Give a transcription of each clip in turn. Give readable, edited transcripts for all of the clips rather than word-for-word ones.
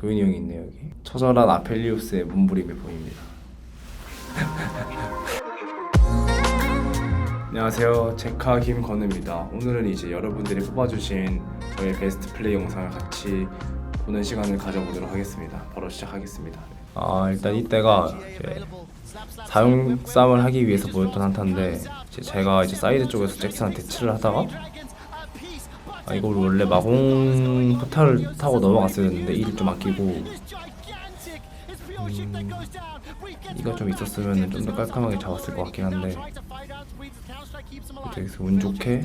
도윤이 형이 있네요 여기. 처절한 아펠리우스의 몸부림이 보입니다. 안녕하세요, 제카 김건우입니다. 오늘은 이제 여러분들이 뽑아주신 저의 베스트 플레이 영상을 같이 보는 시간을 가져보도록 하겠습니다. 바로 시작하겠습니다. 일단 이때가 이제 사용 싸움을 하기 위해서 보였던 한타인데 제가 이제 사이드 쪽에서 잭슨한테 칠을 하다가 이걸 원래 마공 포탈을 타고 넘어갔어야 했는데 이를 좀 아끼고 이가 좀 있었으면 좀 더 깔끔하게 잡았을 것 같긴 한데 여기서 운 좋게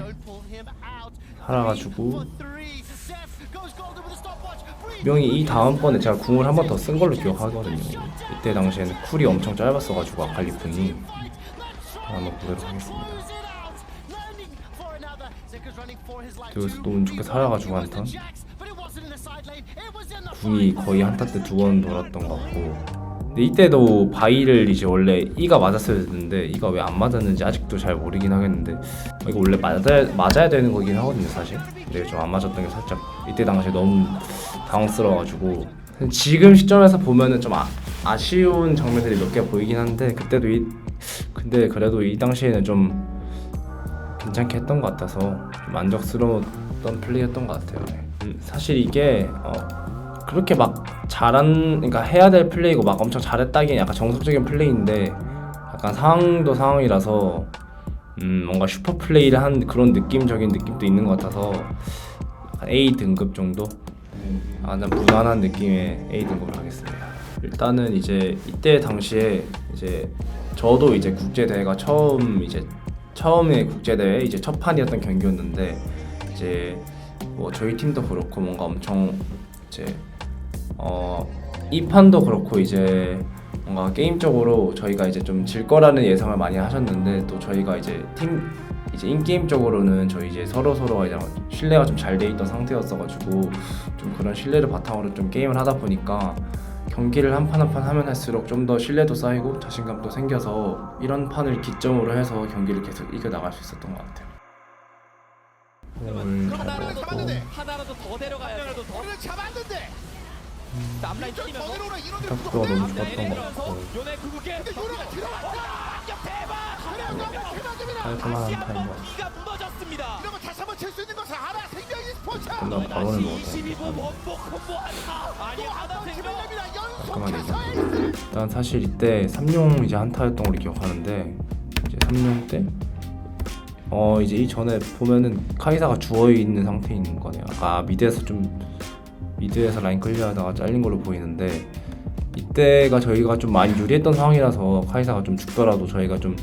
살아가지고 분명히 이 다음번에 제가 궁을 한 번 더 쓴 걸로 기억하거든요. 이때 당시에는 쿨이 엄청 짧았어가지고 아칼리풍이 한번 보도록 하겠습니다. 여기서 또 운 좋게 살아가지고 한턴 궁이 거의 한타 때 2번 돌았던 것 같고, 근데 이때도 바이를 이제 원래 E가 맞았어야 했는데 E가 왜 안 맞았는지 아직도 잘 모르긴 하겠는데 이거 원래 맞아야 되는 거긴 하거든요 사실. 근데 좀 안 맞았던 게 살짝 이때 당시에 너무 당황스러워가지고 지금 시점에서 보면은 좀 아쉬운 장면들이 몇 개 보이긴 한데 그때도 근데 그래도 이 당시에는 좀 괜찮게 했던 것 같아서 좀 만족스러웠던 플레이였던 것 같아요. 사실 이게 그렇게 막 그러니까 해야 될 플레이고 막 엄청 잘했다기엔 약간 정석적인 플레이인데 약간 상황도 상황이라서 뭔가 슈퍼 플레이를 한 그런 느낌적인 느낌도 있는 것 같아서 약간 A 등급 정도? 무난한 느낌의 A 등급을 하겠습니다. 일단은 이제 이때 당시에 이제 저도 이제 국제대회가 처음에 국제대회 이제 첫 판이었던 경기였는데 이제 뭐 저희 팀도 그렇고 뭔가 엄청 이제 이 판도 그렇고 이제 뭔가 게임적으로 저희가 이제 좀 질 거라는 예상을 많이 하셨는데 또 저희가 이제 인게임적으로는 저희 이제 서로 이제 신뢰가 좀 잘 돼 있던 상태였어가지고 좀 그런 신뢰를 바탕으로 좀 게임을 하다 보니까 경기를 한 판 한 판 하면 할수록 좀 더 신뢰도 쌓이고 자신감도 생겨서 이런 판을 기점으로 해서 경기를 계속 이겨 나갈 수 있었던 것 같아요. 하나라도 더 데려가야죠. 더를 잡았는데. 남라인 뛰면서 탁구가 너무 좋았던 것 같고 요네 그게 깔끔한 한타인 것 같아요. 이가 무너졌습니다. 이러면 다시 한번 칠 수 있는 것은 하나 생명이 스포츠. 끝나고 바로는 먹었어요. 22부 원복 콤보 한타. 아니 하나 생명. 깔끔하게 이겼고, 일단 사실 이때 3용 이제 한타였던 걸로 기억하는데 이제 3용 때 이제 이 전에 보면은 카이사가 주워있는 상태인 거네요. 아까 미드에서 라인 클리어하다가 잘린 걸로 보이는데 이때가 저희가 좀 많이 유리했던 상황이라서 카이사가 좀 죽더라도 저희가 좀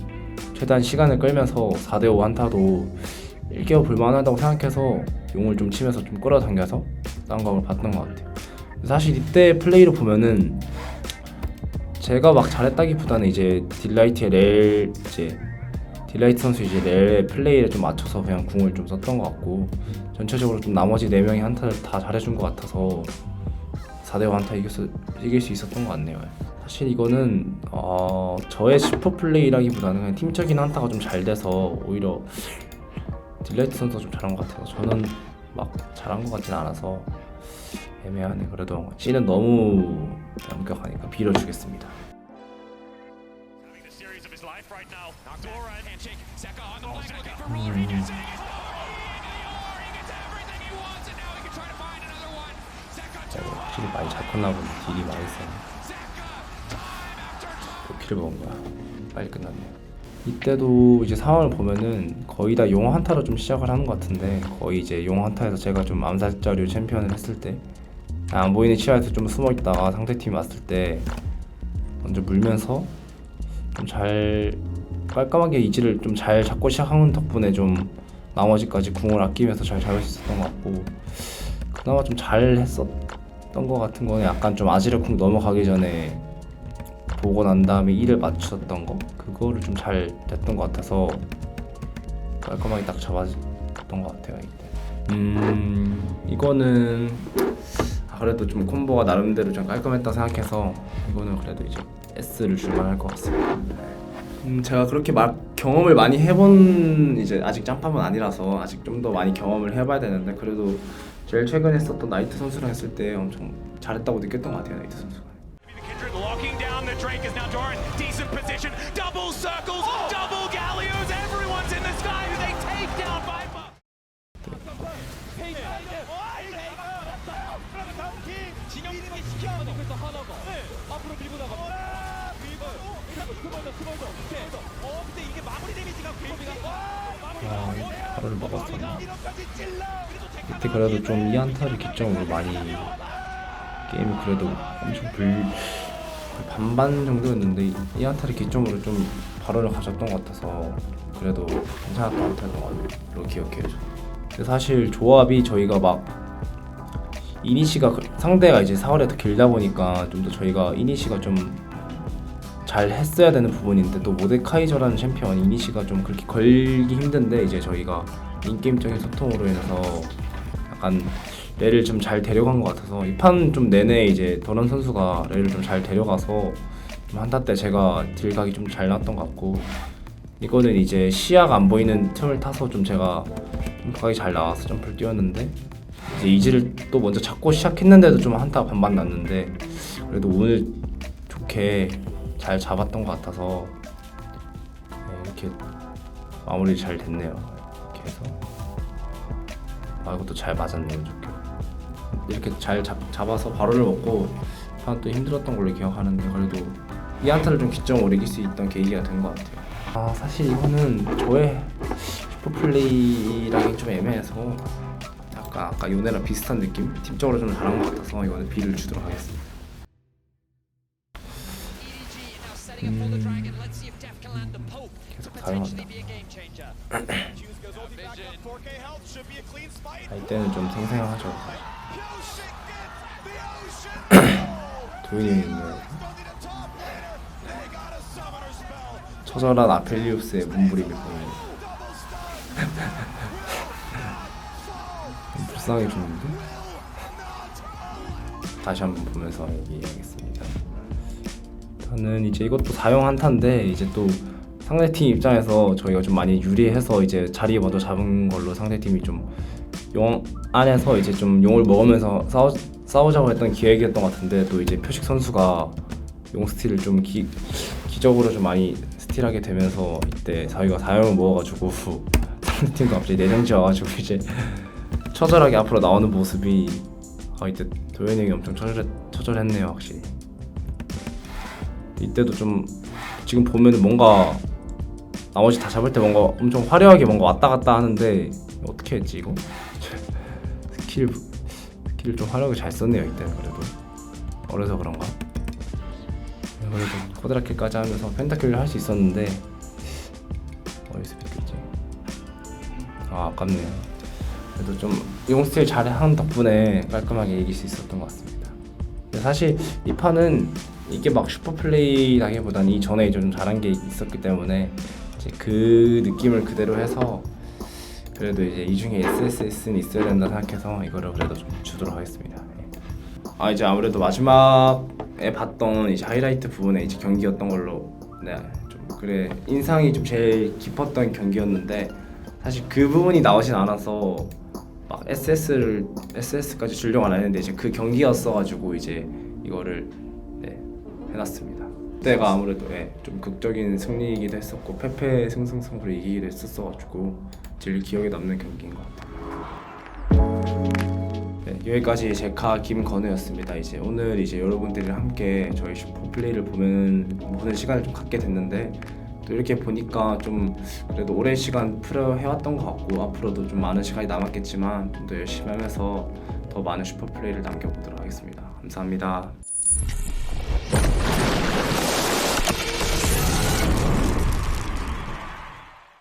최대한 시간을 끌면서 4대5 한타도 일깨워 볼만하다고 생각해서 용을 좀 치면서 좀 끌어당겨서 쌍각을 봤던 것 같아요. 사실 이때 플레이를 보면은 제가 막 잘했다기보다는 이제 딜라이트 선수 이제 렐의 플레이를 좀 맞춰서 그냥 궁을 좀 썼던 것 같고 전체적으로 좀 나머지 4명이 한타를 다 잘해준 것 같아서 4대5 한타 이길 수 있었던 것 같네요. 사실 이거는 저의 슈퍼 플레이라기보다는 그냥 팀적인 한타가 좀 잘 돼서 오히려 딜라이트 선수가 좀 잘한 것 같아서 저는 막 잘한 것 같진 않아서 애매하네. 그래도 C는 너무 엄격하니까 빌어주겠습니다. 확실히 많이 잘 컸나 보네. 딜이 많이 세네. 또 피를 먹은 거야. 빨리 끝났네요. 이때도 이제 상황을 보면은 거의 다 용 한타로 좀 시작을 하는 것 같은데 거의 이제 용 한타에서 제가 좀 암살자류 챔피언을 했을 때 안 보이는 시야에서 좀 숨어 있다가 상대팀이 왔을 때 먼저 물면서 좀 잘 깔끔하게 이지를 좀 잘 잡고 시작하는 덕분에 좀 나머지까지 궁을 아끼면서 잘 잡을 수 있었던 것 같고, 그나마 좀 잘 했었던 것 같은 거는 약간 좀 아지르 궁 넘어가기 전에 보고 난 다음에 E를 맞췄던 거 그거를 좀 잘 됐던 것 같아서 깔끔하게 딱 잡았던 것 같아요 이때. 이거는 그래도 좀 콤보가 나름대로 좀 깔끔했다 생각해서 이거는 그래도 이제 S를 줄만할 것 같습니다. 제가 그렇게 막 경험을 많이 해본 이제 아직 짬밥은 아니라서 아직 좀 더 많이 경험을 해봐야 되는데 그래도 제일 최근에 했었던 나이트 선수랑 했을 때 엄청 잘했다고 느꼈던 것 같아요. 나이트 선수가. Kindred locking down the Drake is now Doran. Decent position. Double circles. Double Gallios. Everyone's in the sky. They take down Viper. 진영이님이 시켜서 그래서 하나가 앞으로 밀고 나갑니다. 근데 이게 마무리 데미지가 발을 먹었었나? 그때 그래도 좀 이 한타를 기점으로 많이 게임이 그래도 엄청 반반 정도였는데 이 한타를 기점으로 좀 발언을 가졌던 것 같아서 그래도 괜찮았던 한타인 걸로 기억해요. 근데 사실 조합이 저희가 막 이니시가 상대가 이제 4월에 더 길다 보니까 좀 더 저희가 이니시가 좀 잘 했어야 되는 부분인데 또 모데카이저라는 챔피언 이니시가 좀 그렇게 걸기 힘든데 이제 저희가 인게임적인 소통으로 인해서 약간 레를 좀 잘 데려간 것 같아서 이 판 좀 내내 이제 도란 선수가 레를 좀 잘 데려가서 좀 한타 때 제가 딜각이 좀 잘 나왔던 것 같고 이거는 이제 시야가 안 보이는 틈을 타서 좀 제가 점프각이 잘 나와서 점프를 뛰었는데 이제 이지를 또 먼저 잡고 시작했는데도 좀 한타 반반 났는데 그래도 오늘 좋게 잘 잡았던 것 같아서 이렇게 마무리 잘 됐네요. 이렇게 해서 이것도 잘 맞았네요. 좋게 이렇게 잘 잡아서 바로를 먹고 또 힘들었던 걸로 기억하는데 그래도 이 한타를 좀 기점으로 이길 수 있던 계기가 된 것 같아요. 사실 이거는 저의 슈퍼플레이랑이 좀 애매해서 아까 요네랑 비슷한 느낌? 팀적으로 좀 잘한 것 같아서 이거는 B를 주도록 하겠습니다. 계속 사용한다. 이때는 좀 생생하죠. 도윤이 형인데 처절한 아펠리우스의 문부림을 보면 불쌍하게 죽는데? 다시 한번 보면서 얘기하겠습니다. 저는 이제 이것도 사용 한타인데 이제 또 상대팀 입장에서 저희가 좀 많이 유리해서 이제 자리 먼저 잡은 걸로 상대팀이 좀 용 안에서 이제 좀 용을 먹으면서 싸우자고 했던 기획이었던 것 같은데 또 이제 표식 선수가 용 스틸을 좀 기적으로 좀 많이 스틸하게 되면서 이때 저희가 4용을 먹어가지고 상대팀도 갑자기 내정지 와가지고 이제 처절하게 앞으로 나오는 모습이 이때 도현이 형이 엄청 처절했네요. 확실히 이때도 좀 지금 보면은 뭔가 나머지 다 잡을 때 뭔가 엄청 화려하게 뭔가 왔다 갔다 하는데 어떻게 했지 이거? 스킬을 좀 화려하게 잘 썼네요. 이때는 그래도 어려서 그런가? 그래도 코드라킬까지 하면서 펜타킬을 할 수 있었는데 어디서 뺐겠지? 아깝네요. 그래도 좀 용 스틸 잘한 덕분에 깔끔하게 이길 수 있었던 것 같습니다. 근데 사실 이 판은 이게 막 슈퍼플레이라기보다는 이전에 좀 잘한 게 있었기 때문에 이제 그 느낌을 그대로 해서 그래도 이제 이 중에 SSS는 있어야 된다 생각해서 이거를 그래도 좀 주도록 하겠습니다. 이제 아무래도 마지막에 봤던 이제 하이라이트 부분에 이제 경기였던 걸로 좀 그래 인상이 좀 제일 깊었던 경기였는데 사실 그 부분이 나오진 않아서 막 SS까지 주려고 안 했는데 이제 그 경기였어가지고 이제 이거를 해놨습니다. 그때가 아무래도 좀 극적인 승리이기도 했었고 패패 승승승부로 이기기도 했었어가지고 제일 기억에 남는 경기인 것 같아요. 여기까지 제카 김건우였습니다. 이제 오늘 이제 여러분들이랑 함께 저희 슈퍼플레이를 보는 시간을 좀 갖게 됐는데 또 이렇게 보니까 좀 그래도 오랜 시간 프로 해왔던 것 같고 앞으로도 좀 많은 시간이 남았겠지만 좀 더 열심히 하면서 더 많은 슈퍼플레이를 남겨보도록 하겠습니다. 감사합니다.